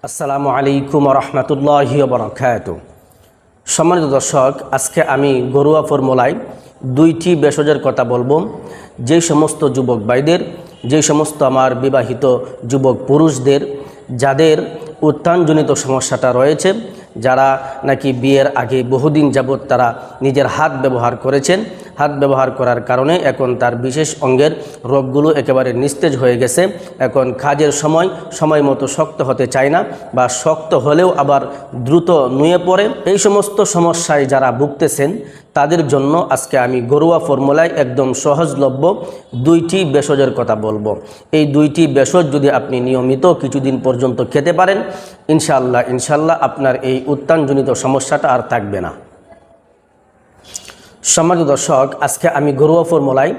আসসালামু আলাইকুম রহমতুল্লাহি ওয়া বারাকাতুহু। সম্মানিত দর্শক, আজকে আমি ঘরোয়া ফর্মুলায় দুইটি ভেষজের কথা বলবো। যে সমস্ত যুবক ভাইদের, যে সমস্ত আমার বিবাহিত যুবক পুরুষদের যাদের উত্থানজনিত সমস্যাটা রয়েছে, যারা নাকি বিয়ের আগে বহুদিন যাবৎ তারা নিজের হাত ব্যবহার করেছেন, হাত ব্যবহার করার কারণে এখন তার বিশেষ অঙ্গের রোগগুলো একেবারে নিস্তেজ হয়ে গেছে। এখন কাজের সময় মতো শক্ত হতে চায় না, বা শক্ত হলেও আবার দ্রুত নুয়ে পড়ে। এই সমস্ত সমস্যায় যারা ভুগতেছেন তাদের জন্য আজকে আমি ঘরোয়া ফর্মুলায় একদম সহজলভ্য দুইটি ভেষজের কথা বলবো। এই দুইটি ভেষজ যদি আপনি নিয়মিত কিছুদিন পর্যন্ত খেতে পারেন, ইনশাআল্লাহ আপনার এই উত্থানজনিত সমস্যাটা আর থাকবে না। সম্মানিত দর্শক, আজকে আমি ঘরোয়া ফর্মুলায়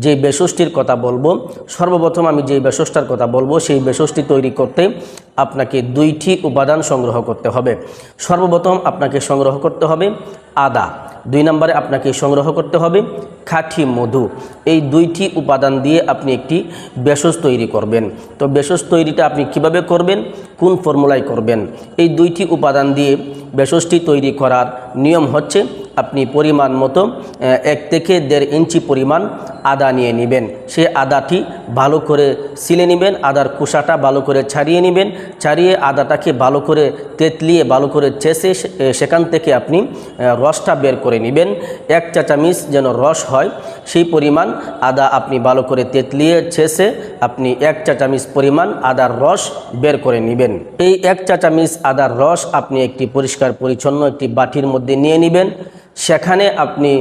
যে ভেষজটির কথা বলবো, সর্বপ্রথম আমি যে ভেষজটার কথা বলবো সেই ভেষজটি তৈরি করতে আপনাকে দুইটি উপাদান সংগ্রহ করতে হবে। সর্বপ্রথম আপনাকে সংগ্রহ করতে হবে আদা, 2 নম্বরে আপনাকে সংগ্রহ করতে হবে খাঁটি মধু। এই দুইটি উপাদান দিয়ে আপনি একটি ভেষজ তৈরি করবেন। তো ভেষজ তৈরিটা আপনি কিভাবে করবেন, কোন ফর্মুলায় করবেন? এই দুইটি উপাদান দিয়ে ভেষজটি তৈরি করার নিয়ম হচ্ছে, আপনি পরিমাণ মতো 1 থেকে 1.5 ইঞ্চি পরিমাণ আদা নিয়ে নেবেন। সেই আদাটি ভালো করে ছিলে নেবেন, আদার খোসাটা ভালো করে ছাড়িয়ে নেবেন। ছাড়িয়ে আদাটাকে ভালো করে তেতলিয়ে ভালো করে চেষে সেখান থেকে আপনি রসটা বের করে নেবেন। 1 চা চামচ যেন রস হয় সেই পরিমাণ আদা আপনি ভালো করে তেতলিয়ে ছেঁচে আপনি 1 চা চামচ পরিমাণ আদার রস বের করে নেবেন। এই 1 চা চামচ আদার রস আপনি একটি পরিষ্কার পরিচ্ছন্ন একটি বাটির মধ্যে নিয়ে নেবেন। সেখানে আপনি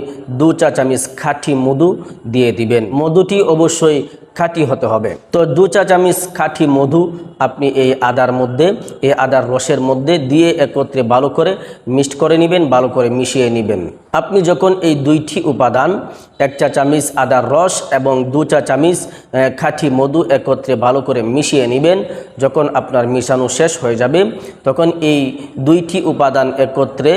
2 চা চামচ খাঁটি মধু দিয়ে দিবেন। মধুটি অবশ্যই খাঁটি হতে হবে। তো 2 চা চামচ খাঁটি মধু আপনি এই আদার রসের মধ্যে দিয়ে একত্রে ভালো করে মিক্সড করে নেবেন, ভালো করে মিশিয়ে নেবেন। আপনি যখন এই দুইটি উপাদান 1 চা চামচ আদার রস এবং 2 চা চামচ খাঁটি মধু একত্রে ভালো করে মিশিয়ে নেবেন, যখন আপনার মিশানো শেষ হয়ে যাবে তখন এই দুইটি উপাদান একত্রে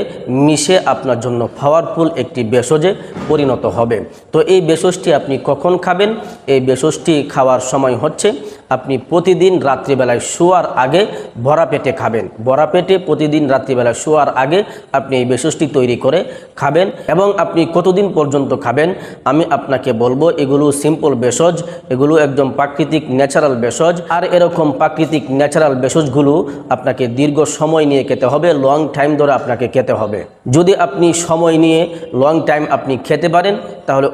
মিশে আপনার জন্য পাওয়ারফুল একটি ভেষজে পরিণত হবে। তো এই ভেষজটি আপনি কখন খাবেন? এই ভেষজটি খাওয়ার সময় হচ্ছে আপনি প্রতিদিন রাত্রিবেলায় শোয়ার আগে ভরা পেটে খাবেন। ভরা পেটে প্রতিদিন রাত্রিবেলায় শোয়ার আগে আপনি এই ভেষজটি তৈরি করে খাবেন। এবং আপনি কতদিন পর্যন্ত খাবেন আমি আপনাকে বলবো। এগুলো সিম্পল ভেষজ, এগুলো একদম প্রাকৃতিক ন্যাচারাল ভেষজ। আর এরকম প্রাকৃতিক ন্যাচারাল ভেষজগুলো আপনাকে দীর্ঘ সময় নিয়ে খেতে হবে, লং টাইম ধরে আপনাকে খেতে হবে। যদি আপনি সময় নিয়ে লং টাইম আপনি খেতে পারেন তাহলে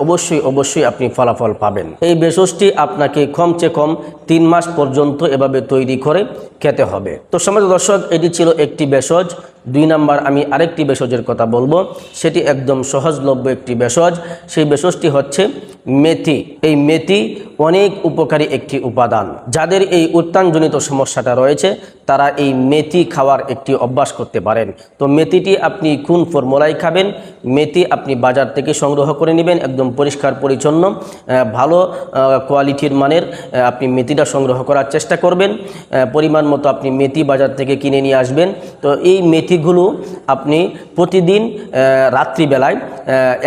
অবশ্যই আপনি ফলাফল পাবেন। এই ভেষজটি আপনাকে কমসে কম 3 মাস পর্যন্ত এভাবে তৈরি করে খেতে হবে। তো সম্মানিত দর্শক, এটি ছিল একটি ভেষজ। 2 নম্বর আমি আরেকটি ভেষজের কথা বলবো, সেটি একদম সহজলভ্য একটি ভেষজ। সেই ভেষজটি হচ্ছে মেথি। এই মেথি অনেক উপকারী একটি উপাদান। যাদের এই উত্থানজনিত সমস্যাটা রয়েছে তারা এই মেথি খাওয়ার একটি অভ্যাস করতে পারেন। তো মেথিটি আপনি কোন ফর্মুলায় খাবেন? মেথি আপনি বাজার থেকে সংগ্রহ করে নেবেন, একদম পরিষ্কার পরিচ্ছন্ন ভালো কোয়ালিটির মানের আপনি মেথিটা সংগ্রহ করার চেষ্টা করবেন। পরিমাণ মতো আপনি মেথি বাজার থেকে কিনে নিয়ে আসবেন। তো এই মেথিগুলো আপনি প্রতিদিন রাত্রিবেলায়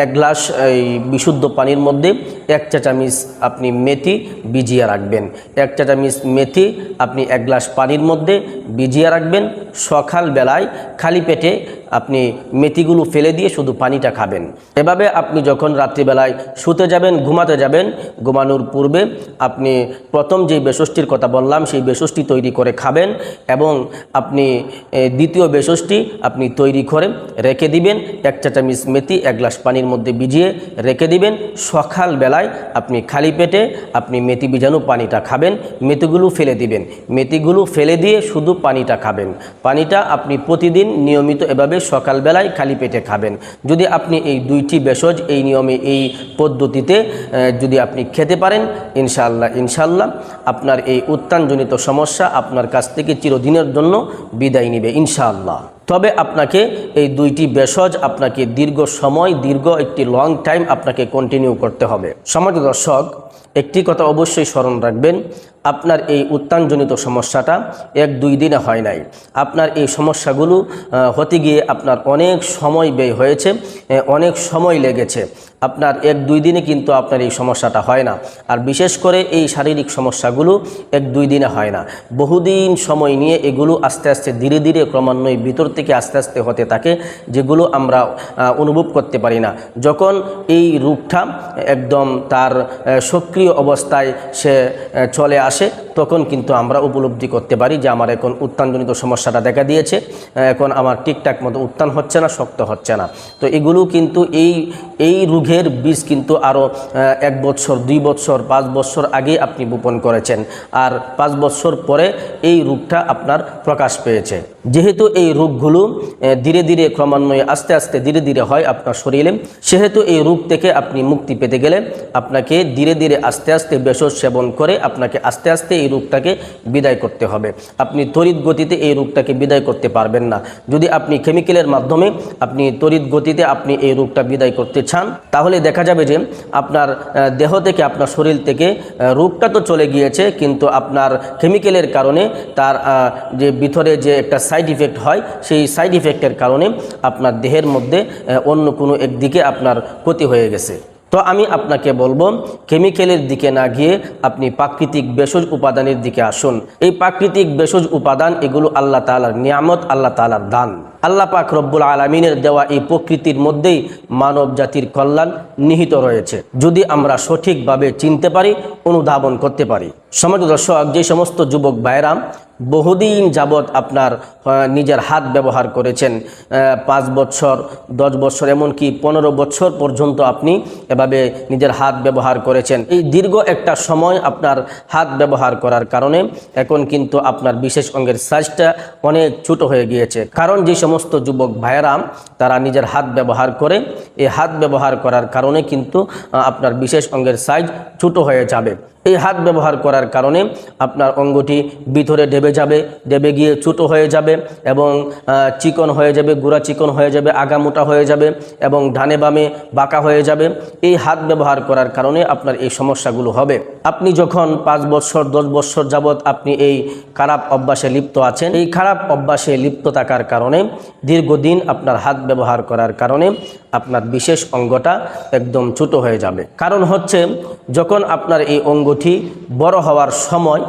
1 গ্লাস এই বিশুদ্ধ পানির মধ্যে 1 চা চামচ আপনি মেথি ভিজিয়ে রাখবেন। 1 চা চামচ মেথি আপনি 1 গ্লাস পানির মধ্যে ভিজিয়ে রাখবেন। সকালবেলায় খালি পেটে আপনি মেথিগুলো ফেলে দিয়ে শুধু পানিটা খাবেন। এভাবে আপনি যখন রাত্রিবেলায় শুতে যাবেন, ঘুমাতে যাবেন, ঘুমানোর পূর্বে আপনি প্রথম যে ভেষজটির কথা বললাম সেই ভেষজটি তৈরি করে খাবেন। এবং আপনি দ্বিতীয় ভেষজটি আপনি তৈরি করে রেখে দিবেন। 1 চা চামচ মেথি 1 গ্লাস পানির মধ্যে ভিজিয়ে রেখে দিবেন। সকালবেলায় আপনি খালি পেটে আপনি মেথি ভিজানো পানিটা খাবেন, মেথিগুলো ফেলে দিবেন। মেথিগুলো ফেলে দিয়ে শুধু পানিটা খাবেন। পানিটা আপনি প্রতিদিন নিয়মিত এভাবে সকালবেলায় খালি পেটে খাবেন। যদি আপনি এই দুইটি ভেষজ এই নিয়মে এই পদ্ধতিতে যদি আপনি খেতে পারেন, ইনশাআল্লাহ আপনার এই উত্থানজনিত সমস্যা আপনার কাছ থেকে চিরদিনের জন্য বিদায় নেবে ইনশাআল্লাহ। তবে আপনাকে এই দুইটি ভেষজ আপনাকে দীর্ঘ একটি লং টাইম আপনাকে কন্টিনিউ করতে হবে। সম্মানিত দর্শক, একটি কথা অবশ্যই স্মরণ রাখবেন, আপনার এই উত্তানজনিত সমস্যাটা 1-2 দিনে হয় নাই। আপনার এই সমস্যাগুলো হতে গিয়ে আপনার অনেক সময় ব্যয় হয়েছে, অনেক সময় লেগেছে। আপনার 1-2 দিনে কিন্তু আপনার এই সমস্যাটা হয় না। আর বিশেষ করে এই শারীরিক সমস্যাগুলো 1-2 দিনে হয় না, বহুদিন সময় নিয়ে এগুলো আস্তে আস্তে ধীরে ধীরে ক্রমান্বয়ে ভিতর থেকে আস্তে আস্তে হতে থাকে, যেগুলো আমরা অনুভব করতে পারি না। যখন এই রোগটা একদম তার সক্রিয় অবস্থায় সে চলে আসে, তখন কিন্তু আমরা উপলব্ধি করতে পারি যে আমার এখন উত্তানজনিত সমস্যাটা দেখা দিয়েছে, এখন আমার ঠিকঠাক মতো উত্তান হচ্ছে না, শক্ত হচ্ছে না। তো এগুলো কিন্তু এই রোগের বীজ কিন্তু আরও 1 বছর, 2 বছর, 5 বছর আগে আপনি বপন করেছেন, আর 5 বছর পরে এই রোগটা আপনার প্রকাশ পেয়েছে। যেহেতু এই রোগগুলো ধীরে ধীরে ক্রমান্বয়ে আস্তে আস্তে ধীরে ধীরে হয় আপনার শরীরে, সেহেতু এই রোগ থেকে আপনি মুক্তি পেতে গেলে আপনাকে ধীরে ধীরে আস্তে আস্তে ভেষজ সেবন করে আপনাকে আস্তে আস্তে এই রোগটাকে বিদায় করতে হবে। আপনি তড়িৎ গতিতে এই রোগটাকে বিদায় করতে পারবেন না। যদি আপনি কেমিক্যালের মাধ্যমে আপনি তড়িৎ গতিতে আপনি এই রোগটা বিদায় করতে চান, তাহলে দেখা যাবে যে আপনার দেহ থেকে, আপনার শরীর থেকে রোগটা তো চলে গিয়েছে, কিন্তু আপনার কেমিক্যালের কারণে তার যে ভিতরে যে একটা সাইড ইফেক্ট হয়, সেই সাইড ইফেক্টের কারণে আপনার দেহের মধ্যে অন্য কোনো একদিকে আপনার ক্ষতি হয়ে গেছে। তো আমি আপনাকে বলবো, কেমিক্যালের দিকে না গিয়ে আপনি প্রাকৃতিক ভেষজ উপাদানের দিকে আসুন। এই প্রাকৃতিক ভেষজ উপাদান এগুলো আল্লাহ তাআলার নিয়ামত, আল্লাহ তাআলার দান। আল্লাহ পাক রব্বুল আলামিনের দেওয়া এই প্রকৃতির মধ্যেই মানব জাতির কল্যাণ নিহিত রয়েছে, যদি আমরা সঠিকভাবে চিনতে পারি, অনুধাবন করতে পারি। সমাজের দর্শক, যে সমস্ত যুবক ভাইরা বহুদিন যাবৎ আপনার নিজের হাত ব্যবহার করেছেন, 5 বছর, 10 বছর, এমনকি 15 বছর পর্যন্ত আপনি এভাবে নিজের হাত ব্যবহার করেছেন, এই দীর্ঘ একটা সময় আপনার হাত ব্যবহার করার কারণে এখন কিন্তু আপনার বিশেষ অঙ্গের সাইজটা অনেক ছোট হয়ে গিয়েছে। কারণ যে সমস্ত যুবক ভাইয়েরা তারা নিজের হাত ব্যবহার করে, এই হাত ব্যবহার করার কারণে কিন্তু আপনার বিশেষ অঙ্গের সাইজ ছোট হয়ে যাবে। এই হাত ব্যবহার করার কারণে আপনার অঙ্গটি ভিতরে ডেবে যাবে, ডেবে গিয়ে ছোটো হয়ে যাবে এবং চিকন হয়ে যাবে, গুড়া চিকন হয়ে যাবে, আগা মোটা হয়ে যাবে এবং ডানে বামে বাঁকা হয়ে যাবে। এই হাত ব্যবহার করার কারণে আপনার এই সমস্যাগুলো হবে। আপনি যখন 5 বছর, 10 বছর যাবৎ আপনি এই খারাপ অভ্যাসে লিপ্ত আছেন, এই খারাপ অভ্যাসে লিপ্ত থাকার কারণে দীর্ঘদিন আপনার হাত ব্যবহার করার কারণে আপনার বিশেষ অঙ্গটা একদম ছোট হয়ে যাবে। কারণ হচ্ছে, যখন আপনার এই অঙ্গটি বড় হওয়ার সময়,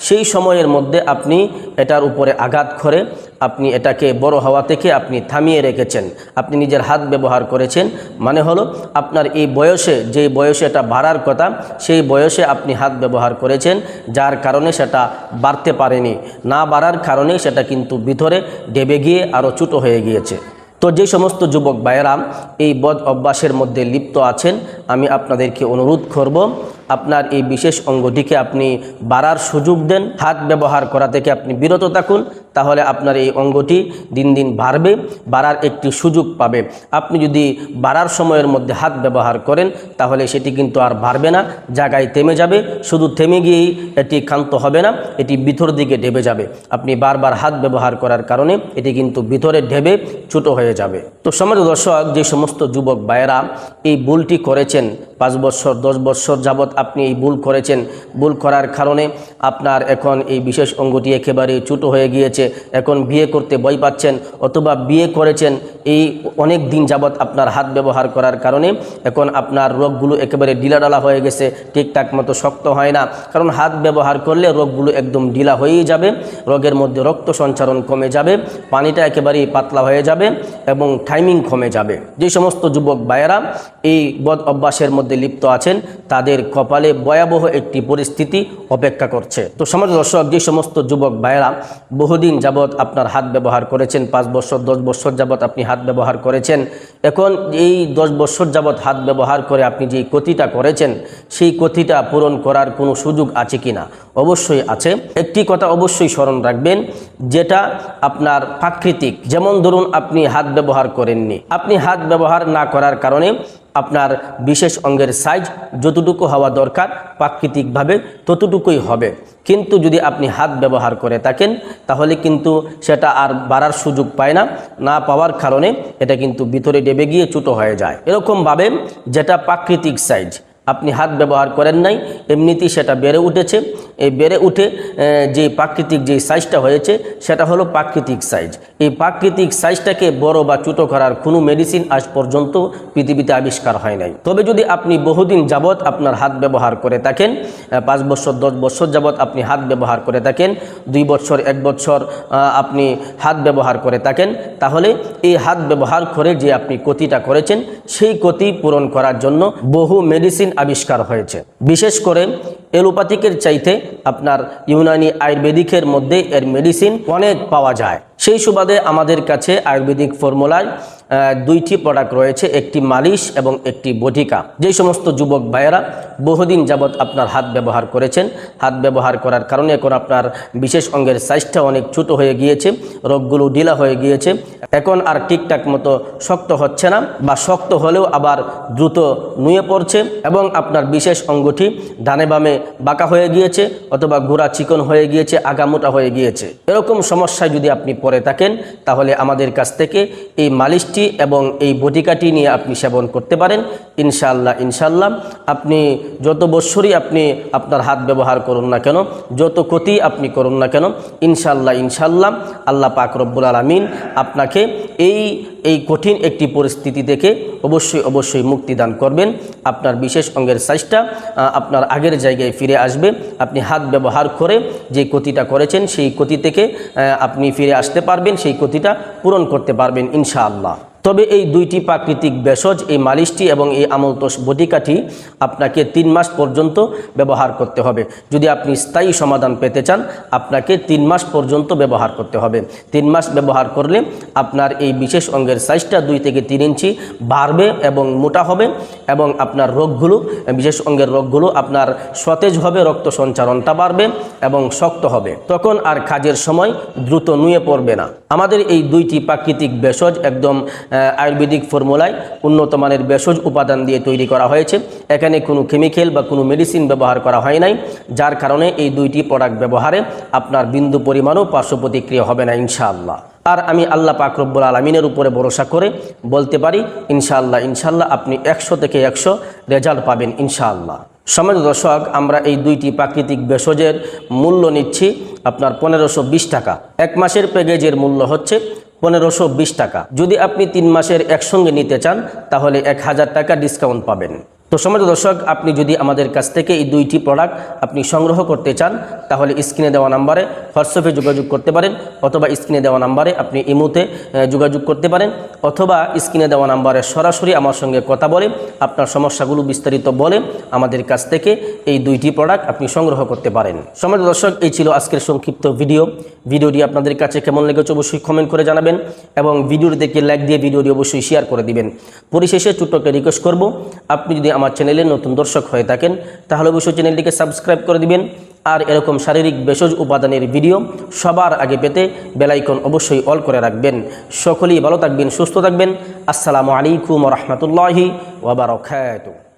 সেই সময়ের মধ্যে আপনি এটার উপরে আঘাত করে আপনি এটাকে বড় হওয়া থেকে আপনি থামিয়ে রেখেছেন, আপনি নিজের হাত ব্যবহার করেছেন। মানে হলো, আপনার এই বয়সে, যে বয়সে এটা বাড়ার কথা, সেই বয়সে আপনি হাত ব্যবহার করেছেন, যার কারণে সেটা বাড়তে পারেনি। না বাড়ার কারণে সেটা কিন্তু ভিতরে ডেবে গিয়ে আরও ছোটো হয়ে গিয়েছে। তো যে সমস্ত যুবক ভাইয়েরা এই বদ অভ্যাসের মধ্যে লিপ্ত আছেন, আমি আপনাদেরকে অনুরোধ করব, আপনার এই বিশেষ অঙ্গটিকে আপনি বাড়ার সুযোগ দেন, হাত ব্যবহার করা থেকে আপনি বিরত থাকুন, তাহলে আপনার এই অঙ্গটি দিন দিন বাড়বে, বাড়ার একটি সুযোগ পাবে। আপনি যদি বাড়ার সময়ের মধ্যে হাত ব্যবহার করেন, তাহলে সেটি কিন্তু আর বাড়বে না, জায়গায় থেমে যাবে। শুধু থেমে গিয়েই এটি ক্ষান্ত হবে না, এটি ভিতর দিকে ঢেবে যাবে। আপনি বারবার হাত ব্যবহার করার কারণে এটি কিন্তু ভিতরে ঢেবে ছোট হয়ে যাবে। তো সমাজ দর্শক, যে সমস্ত যুবক ভাইয়েরা এই ভুলটি করেছেন, 5 বছর, 10 বছর যাবৎ আপনি এই ভুল করেছেন, ভুল করার কারণে আপনার এখন এই বিশেষ অঙ্গটি একেবারে ছোট হয়ে গিয়েছে, এখন বিয়ে করতে ভয় পাচ্ছেন, অথবা বিয়ে করেছেন, এই অনেক দিন যাবৎ আপনার হাত ব্যবহার করার কারণে এখন আপনার রোগগুলো একেবারে ঢিলাঢালা হয়ে গেছে, ঠিকঠাক মতো শক্ত হয় না। কারণ হাত ব্যবহার করলে রোগগুলো একদম ঢিলা হয়েই যাবে, রোগের মধ্যে রক্ত সঞ্চারণ কমে যাবে, পানিটা একেবারেই পাতলা হয়ে যাবে এবং টাইমিং কমে যাবে। যে সমস্ত যুবক ভাইয়েরা এই বদ অভ্যাসের মধ্যে লিপ্ত আছেন, তাদের কপালে ভয়াবহ একটি পরিস্থিতি অপেক্ষা করছে। তো সমাজ দর্শক, যে সমস্ত যুবক ভাইয়েরা বহুদিন যাবৎ আপনার হাত ব্যবহার করেছেন, 5 বছর, 10 বছর যাবৎ আপনি হাত ব্যবহার করেছেন, এখন এই 10 বছর যাবৎ হাত ব্যবহার করে আপনি যে ক্ষতিটা করেছেন, সেই ক্ষতিটা পূরণ করার কোনো সুযোগ আছে কিনা? অবশ্যই আছে। একটি কথা অবশ্যই স্মরণ রাখবেন, যেটা আপনার প্রাকৃতিক। যেমন ধরুন, আপনি হাত ব্যবহার করেননি, আপনি হাত ব্যবহার না করার কারণে আপনার বিশেষ অঙ্গের সাইজ যতটুকু হওয়া দরকার প্রাকৃতিকভাবে ততটুকুই হবে। কিন্তু যদি আপনি হাত ব্যবহার করে থাকেন, তাহলে কিন্তু সেটা আর বাড়ার সুযোগ পায় না, না পাওয়ার কারণে এটা কিন্তু ভিতরে ডেবে গিয়ে ছোট হয়ে যায়। এরকমভাবে যেটা প্রাকৃতিক সাইজ, আপনি হাত ব্যবহার করেন নাই, এমনিতেই সেটা বেড়ে উঠেছে। এই বেড়ে উঠে যে প্রাকৃতিক যে সাইজটা হয়েছে সেটা হলো প্রাকৃতিক সাইজ। এই প্রাকৃতিক সাইজটাকে বড় বা ছোটো করার কোনো মেডিসিন আজ পর্যন্ত পৃথিবীতে আবিষ্কার হয় নাই। তবে যদি আপনি বহুদিন যাবৎ আপনার হাত ব্যবহার করে থাকেন, 5 বছর 10 বছর যাবৎ আপনি হাত ব্যবহার করে থাকেন, 2 বছর 1 বছর আপনি হাত ব্যবহার করে থাকেন, তাহলে এই হাত ব্যবহার করে যে আপনি ক্ষতিটা করেছেন সেই ক্ষতি পূরণ করার জন্য বহু মেডিসিন আবিষ্কার হয়েছে। বিশেষ করে এলোপ্যাথিকের চাইতে আপনার ইউনানি আয়ুর্বেদিকের মধ্যে এর মেডিসিন অনেক পাওয়া যায়। সেই সুবাদে আমাদের কাছে আয়ুর্বেদিক ফর্মুলায় 2টি প্রোডাক্ট রয়েছে, একটি মালিশ এবং একটি বটিকা। যেই সমস্ত যুবক ভাইয়েরা বহুদিন যাবৎ আপনার হাত ব্যবহার করেছেন, হাত ব্যবহার করার কারণে এখন আপনার বিশেষ অঙ্গের সাইজটা অনেক ছোট হয়ে গিয়েছে, রোগগুলো ঢিলা হয়ে গিয়েছে, এখন আর ঠিকঠাক মতো শক্ত হচ্ছে না, বা শক্ত হলেও আবার দ্রুত নুয়ে পড়ছে, এবং আপনার বিশেষ অঙ্গটি ডানে বামে বাঁকা হয়ে গিয়েছে, অথবা গোড়া চিকন হয়ে গিয়েছে, আগামোটা হয়ে গিয়েছে। এরকম সমস্যায় যদি আপনি পড়ে থাকেন, তাহলে আমাদের কাছ থেকে এই মালিশটি এবং এই বটিকাটি নিয়ে আপনি সেবন করতে পারেন। ইনশাআল্লাহ আপনি যত বছরই আপনি আপনার হাত ব্যবহার করুন না কেন, যত ক্ষতি আপনি করুন না কেন, ইনশাআল্লাহ আল্লাহ পাক রব্বুল আলামিন আপনাকে এই কঠিন একটি পরিস্থিতি থেকে অবশ্যই মুক্তি দান করবেন। আপনার বিশেষ অঙ্গের সাইজটা আপনার আগের জায়গায় ফিরে আসবে। আপনি হাত ব্যবহার করে যে ক্ষতিটা করেছেন সেই ক্ষতি থেকে আপনি ফিরে আসতে পারবেন, সেই ক্ষতিটা পূরণ করতে পারবেন ইনশাআল্লাহ। তবে এই 2টি প্রাকৃতিক ভেষজ, এই মালিশটি এবং এই আমলতোষ বটিকাটি আপনাকে 3 মাস পর্যন্ত ব্যবহার করতে হবে। যদি আপনি স্থায়ী সমাধান পেতে চান, আপনাকে 3 মাস পর্যন্ত ব্যবহার করতে হবে। 3 মাস ব্যবহার করলে আপনার এই বিশেষ অঙ্গের সাইজটা 2 থেকে 3 ইঞ্চি বাড়বে এবং মোটা হবে, এবং আপনার রোগগুলো, বিশেষ অঙ্গের রোগগুলো আপনার সতেজ হবে, রক্ত সঞ্চারণটা বাড়বে এবং শক্ত হবে। তখন আর কাজের সময় দ্রুত নুয়ে পড়বে না। আমাদের এই 2টি প্রাকৃতিক ভেষজ একদম আয়ুর্বেদিক ফর্মুলায় উন্নত মানের ভেষজ উপাদান দিয়ে তৈরি করা হয়েছে। এখানে কোনো কেমিক্যাল বা কোনো মেডিসিন ব্যবহার করা হয় নাই, যার কারণে এই 2টি প্রোডাক্ট ব্যবহারে আপনার বিন্দু পরিমাণও পার্শ্ব প্রতিক্রিয়া হবে না ইনশাআল্লাহ। আর আমি আল্লাহ পাক রব্বুল আলামিনের উপরে ভরসা করে বলতে পারি ইনশাআল্লাহ আপনি 100 থেকে 100 রেজাল্ট পাবেন ইনশাআল্লাহ। সম্মানিত দর্শক, আমরা এই 2টি প্রাকৃতিক ভেষজের মূল্য নিচ্ছি আপনার 1520 টাকা। 1 মাসের প্যাকেজের মূল্য হচ্ছে 1520 টাকা। যদি আপনি 3 মাসের একসঙ্গে নিতে চান, তাহলে 1000 টাকা ডিসকাউন্ট পাবেন। তো সম্মানিত দর্শক, আপনি যদি আমাদের কাছ থেকে এই 2টি প্রোডাক্ট আপনি সংগ্রহ করতে চান, তাহলে স্ক্রিনে দেওয়া নাম্বারে হোয়াটসঅ্যাপে যোগাযোগ করতে পারেন, অথবা স্ক্রিনে দেওয়া নাম্বারে আপনি ইমোতে যোগাযোগ করতে পারেন, অথবা স্ক্রিনে দেওয়া নাম্বারে সরাসরি আমার সঙ্গে কথা বলে আপনার সমস্যাগুলো বিস্তারিত বলে আমাদের কাছ থেকে এই 2টি প্রোডাক্ট আপনি সংগ্রহ করতে পারেন। সম্মানিত দর্শক, এই ছিল আজকের সংক্ষিপ্ত ভিডিওটি আপনাদের কাছে কেমন লেগেছে অবশ্যই কমেন্ট করে জানাবেন, এবং ভিডিওটি দেখে লাইক দিয়ে ভিডিওটি অবশ্যই শেয়ার করে দিবেন। পরিশেষে ছোট্ট একটা রিকোয়েস্ট করব, আপনি যদি আমার চ্যানেলে নতুন দর্শক হয়ে থাকেন, তাহলে অবশ্যই চ্যানেলটিকে সাবস্ক্রাইব করে দিবেন, আর এরকম শারীরিক ভেষজ উপাদানের ভিডিও সবার আগে পেতে বেল আইকন অবশ্যই অল করে রাখবেন। সকলেই ভালো থাকবেন, সুস্থ থাকবেন। আসসালামু আলাইকুম ওয়া রাহমাতুল্লাহি ওয়া বারাকাতুহু।